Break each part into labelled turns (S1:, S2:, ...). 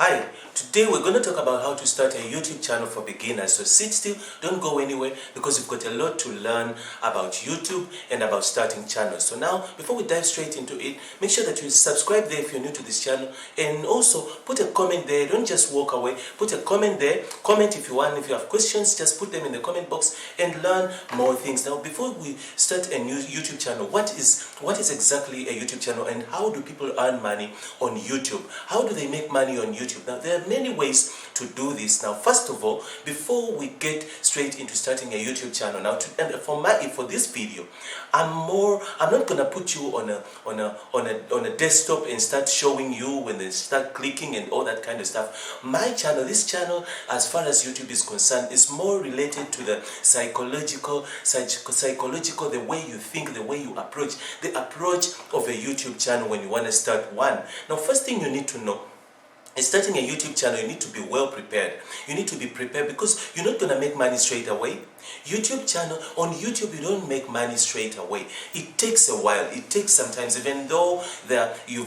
S1: Hi, today we're going to talk about how to start a YouTube channel for beginners. So sit still, don't go anywhere because we've got a lot to learn about YouTube and about starting channels. So now, before we dive straight into it, make sure that you subscribe there if you're new to this channel, and also put a comment there. Don't just walk away. Put a comment there. Comment if you want. If you have questions, just put them in the comment box and learn more things. Now, before we start a new YouTube channel, what is exactly a YouTube channel and how do people earn money on YouTube? How do they make money on YouTube? Now, there are many ways to do this. Now, first of all, before we get straight into starting a YouTube channel, now for this video, I'm not gonna put you on a desktop and start showing you when they start clicking and all that kind of stuff. This channel, as far as YouTube is concerned, is more related to the psychological, the way you think, the way you approach, the approach of a YouTube channel when you want to start one. Now, first thing you need to know, in starting a YouTube channel, you need to be well prepared. You need to be prepared because you're not going to make money straight away. On YouTube, you don't make money straight away. It takes a while. It takes sometimes, even though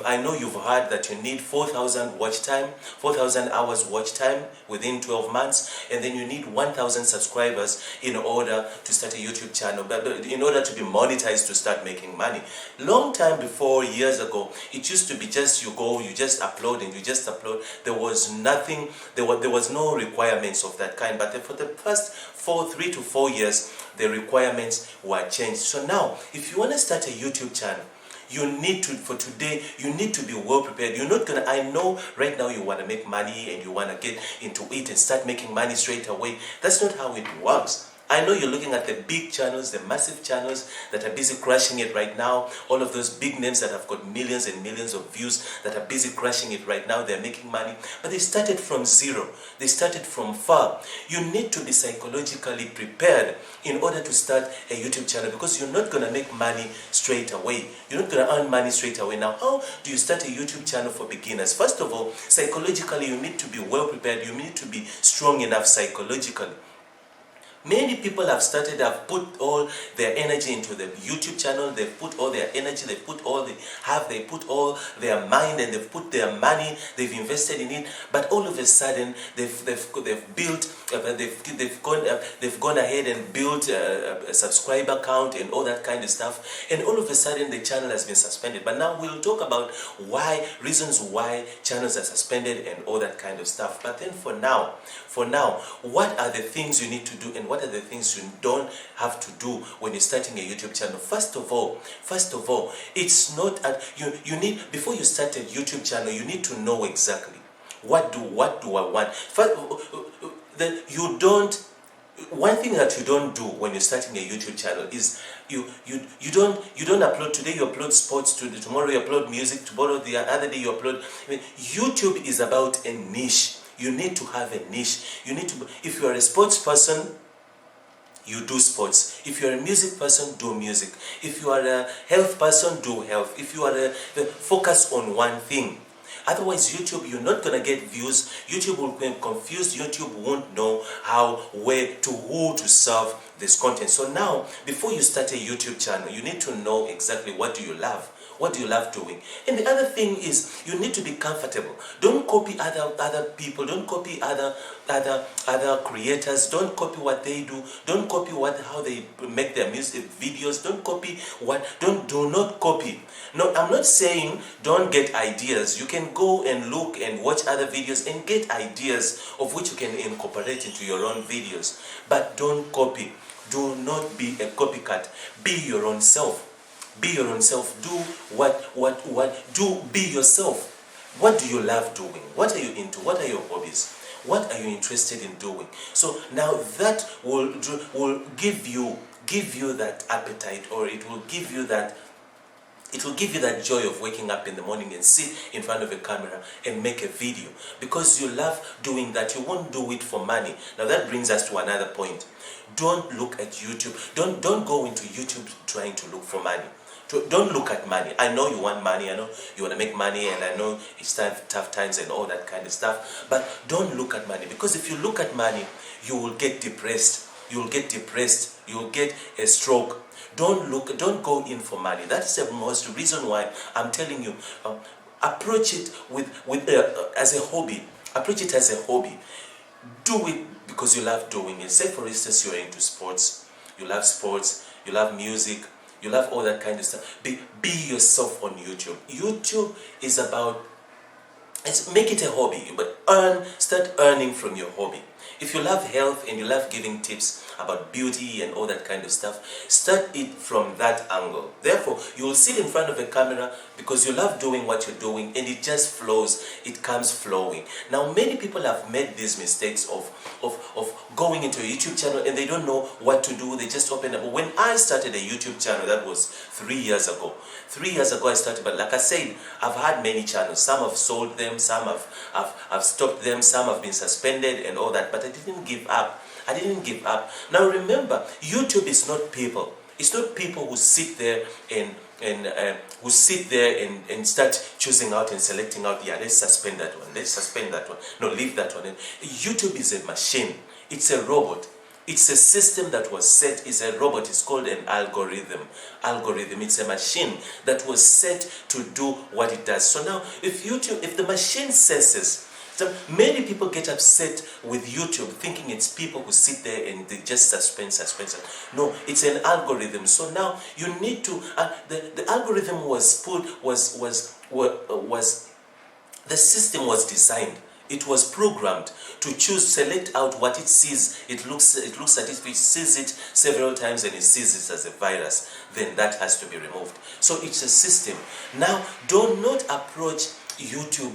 S1: I know you've heard that you need 4,000 watch time, 4,000 hours watch time within 12 months, and then you need 1,000 subscribers in order to start a YouTube channel, but in order to be monetized to start making money. Long time before, years ago, it used to be just you just upload and you just upload. There was nothing, there was no requirements of that kind, but for the first 3 to 4 years, the requirements were changed. So now, if you want to start a YouTube channel, you need to be well prepared. You're not gonna, I know right now you want to make money and you want to get into it and start making money straight away. That's not how it works. I know you're looking at the big channels, the massive channels that are busy crushing it right now. All of those big names that have got millions and millions of views that are busy crushing it right now. They're making money. But they started from zero. They started from far. You need to be psychologically prepared in order to start a YouTube channel because you're not going to make money straight away. You're not going to earn money straight away. Now, how do you start a YouTube channel for beginners? First of all, psychologically, you need to be well prepared. You need to be strong enough psychologically. Many people have put all their energy into the YouTube channel. They've put all their energy, they put all their mind, and they've put their money, they've invested in it. But all of a sudden, they've gone ahead and built a subscriber count and all that kind of stuff. And all of a sudden, the channel has been suspended. But now we'll talk about reasons why channels are suspended and all that kind of stuff. But then for now, what are the things you need to do and what are the things you don't have to do when you're starting a YouTube channel? First of all, it's not you need, before you start a YouTube channel, you need to know exactly what do I want. First, one thing that you don't do when you're starting a YouTube channel is you don't upload today, you upload sports, tomorrow you upload music, tomorrow the other day you upload. YouTube is about a niche. You need to have a niche. If you are a sports person, you do sports. If you are a music person, do music. If you are a health person, do health. If you are focus on one thing. Otherwise, YouTube, you're not going to get views. YouTube will be confused. YouTube won't know who to serve this content. So now, before you start a YouTube channel, you need to know exactly what do you love. What do you love doing? And the other thing is, you need to be comfortable. Don't copy other people. Don't copy other creators. Don't copy what they do. Don't copy how they make their music videos. Do not copy. No, I'm not saying don't get ideas. You can go and look and watch other videos and get ideas of which you can incorporate into your own videos. But don't copy. Do not be a copycat. Be your own self. Be your own self. Be yourself. What do you love doing? What are you into? What are your hobbies? What are you interested in doing? So now that will give you that appetite, or it will give you that joy of waking up in the morning and sit in front of a camera and make a video because you love doing that. You won't do it for money. Now that brings us to another point. Don't look at YouTube. Don't go into YouTube trying to look for money. Don't look at money. I know you want money. I know you want to make money, and I know it's tough times and all that kind of stuff. But don't look at money, because if you look at money, you will get depressed. You will get a stroke. Don't go in for money. That's the most reason why I'm telling you, approach it with as a hobby. Approach it as a hobby. Do it because you love doing it. Say for instance you're into sports, you love music, you love all that kind of stuff. Be yourself on YouTube. YouTube is about, make it a hobby, but start earning from your hobby. If you love health and you love giving tips about beauty and all that kind of stuff, start it from that angle. Therefore, you will sit in front of a camera because you love doing what you're doing, and it just flows, it comes flowing. Now, many people have made these mistakes of going into a YouTube channel and they don't know what to do, they just open up. When I started a YouTube channel, that was 3 years ago. 3 years ago I started, but like I said, I've had many channels. Some have sold them, some I've stopped them, some have been suspended and all that, but I didn't give up. I didn't give up. Now remember, YouTube is not people. It's not people who sit there and start choosing out and selecting out. Yeah, let's suspend that one. Let's suspend that one. No, leave that one. And YouTube is a machine. It's a robot. It's a system that was set. It's a robot. It's called an algorithm. It's a machine that was set to do what it does. So now, if the machine senses. So many people get upset with YouTube thinking it's people who sit there and they just suspend. No, it's an algorithm. So now you need to, the algorithm was the system was designed. It was programmed to select out what it sees. It looks at it. If it sees it several times and it sees it as a virus, then that has to be removed. So it's a system. Now, do not approach YouTube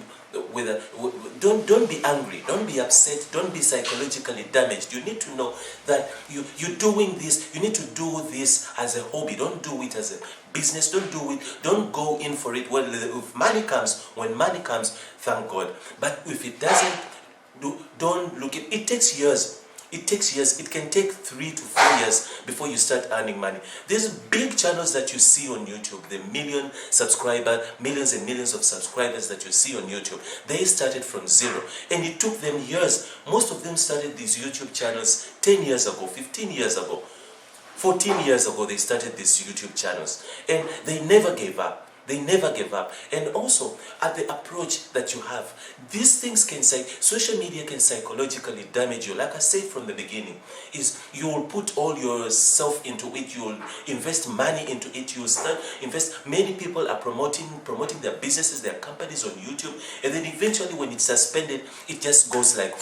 S1: don't be angry, don't be upset, don't be psychologically damaged. You need to know that you're doing this, you need to do this as a hobby. Don't do it as a business. Don't go in for it. Well, if money comes, when money comes, thank God. But if it doesn't, don't look it. It takes years. It takes years. It can take 3 to 4 years before you start earning money. These big channels that you see on YouTube, the millions and millions of subscribers that you see on YouTube, they started from zero. And it took them years. Most of them started these YouTube channels 10 years ago, 15 years ago, 14 years ago. They started these YouTube channels. And they never gave up. They never give up. And also, at the approach that you have, these things social media can psychologically damage you. Like I said from the beginning, is you will put all yourself into it, you will invest money into it, you will start invest. Many people are promoting their businesses, their companies on YouTube, and then eventually when it's suspended, it just goes like,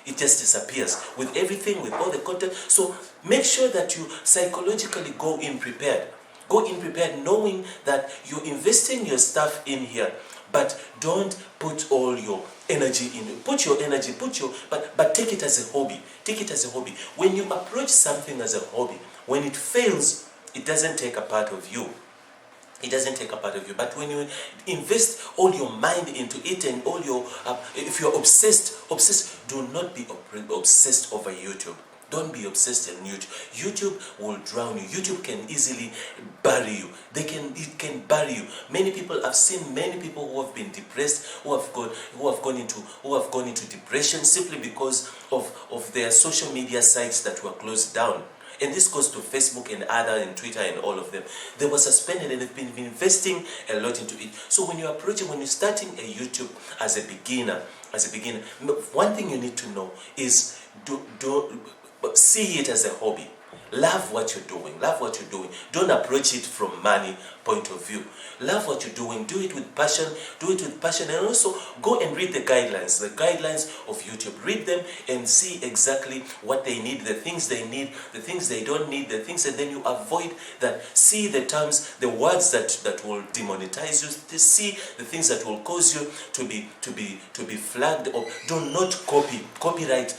S1: it just disappears with everything, with all the content. So make sure that you psychologically go in prepared. Go in prepared, knowing that you're investing your stuff in here, but don't put all your energy in it. Put your energy, but take it as a hobby. Take it as a hobby. When you approach something as a hobby, when it fails, it doesn't take a part of you. It doesn't take a part of you. But when you invest all your mind into it and all your, if you're obsessed, do not be obsessed over YouTube. Don't be obsessed on YouTube. YouTube will drown you. YouTube can easily bury you. It can bury you. I've seen many people who have been depressed, who have gone into depression simply because of their social media sites that were closed down. And this goes to Facebook and Twitter and all of them. They were suspended and they've been investing a lot into it. So when you're starting a YouTube as a beginner, one thing you need to know is see it as a hobby. Love what you're doing. Don't approach it from money point of view. Love what you're doing. Do it with passion. And also go and read the guidelines of YouTube. Read them and see exactly what they need, the things they need, the things they don't need, the things, and then you avoid that. See the terms, the words that will demonetize you. See the things that will cause you to be flagged. Or do not copy. Copyright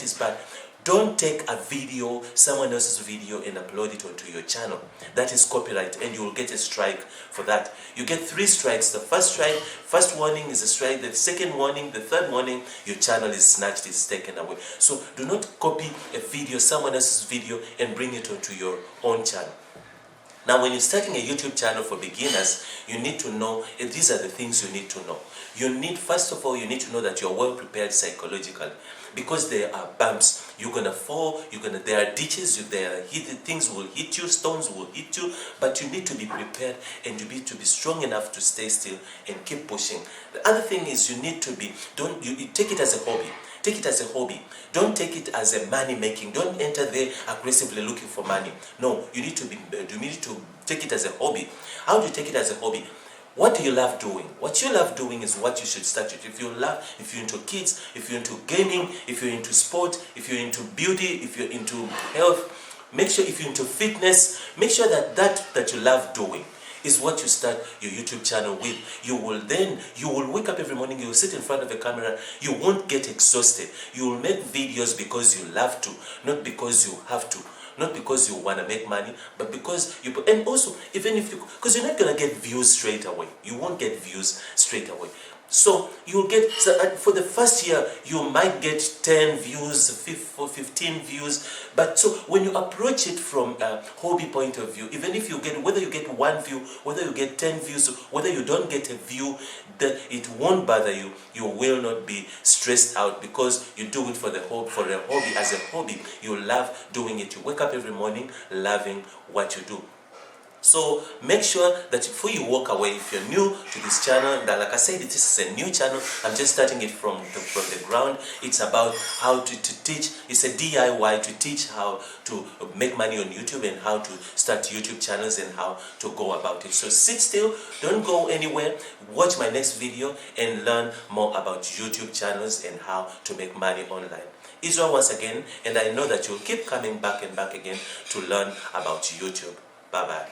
S1: is bad. Don't take a video, someone else's video, and upload it onto your channel. That is copyright, and you will get a strike for that. You get 3 strikes. The first warning is a strike. The second warning, the third warning, your channel is snatched, it's taken away. So do not copy a video, someone else's video, and bring it onto your own channel. Now, when you're starting a YouTube channel for beginners, you need to know, these are the things you need to know. You need, first of all, you need to know that you're well prepared psychologically, because there are bumps. You're gonna fall. There are ditches. Things will hit you. Stones will hit you. But you need to be prepared, and you need to be strong enough to stay still and keep pushing. The other thing is you need to be. You take it as a hobby. Take it as a hobby. Don't take it as a money making. Don't enter there aggressively looking for money. No, you need to take it as a hobby. How do you take it as a hobby? What do you love doing? What you love doing is what you should start with. If you're into kids, if you're into gaming, if you're into sport, if you're into beauty, if you're into health, make sure, if you're into fitness, make sure that you love doing is what you start your YouTube channel with. You will wake up every morning, you will sit in front of a camera, you won't get exhausted. You will make videos because you love to, not because you have to. Not because you want to make money, but because you, and also, even if you, because you're not going to get views straight away. You won't get views straight away. So you'll get, for the first year, you might get 10 views, 15 views. But so when you approach it from a hobby point of view, even if you get, whether you get 1 view, whether you get 10 views, whether you don't get a view, that it won't bother you. You will not be stressed out, because you do it for a hobby. As a hobby, you love doing it. You wake up every morning loving what you do. So make sure that before you walk away, if you're new to this channel, that, like I said, this is a new channel. I'm just starting it from the ground. It's about how to teach. It's a DIY to teach how to make money on YouTube and how to start YouTube channels and how to go about it. So sit still, don't go anywhere. Watch my next video and learn more about YouTube channels and how to make money online. Israel once again, and I know that you'll keep coming back and back again to learn about YouTube. Bye-bye.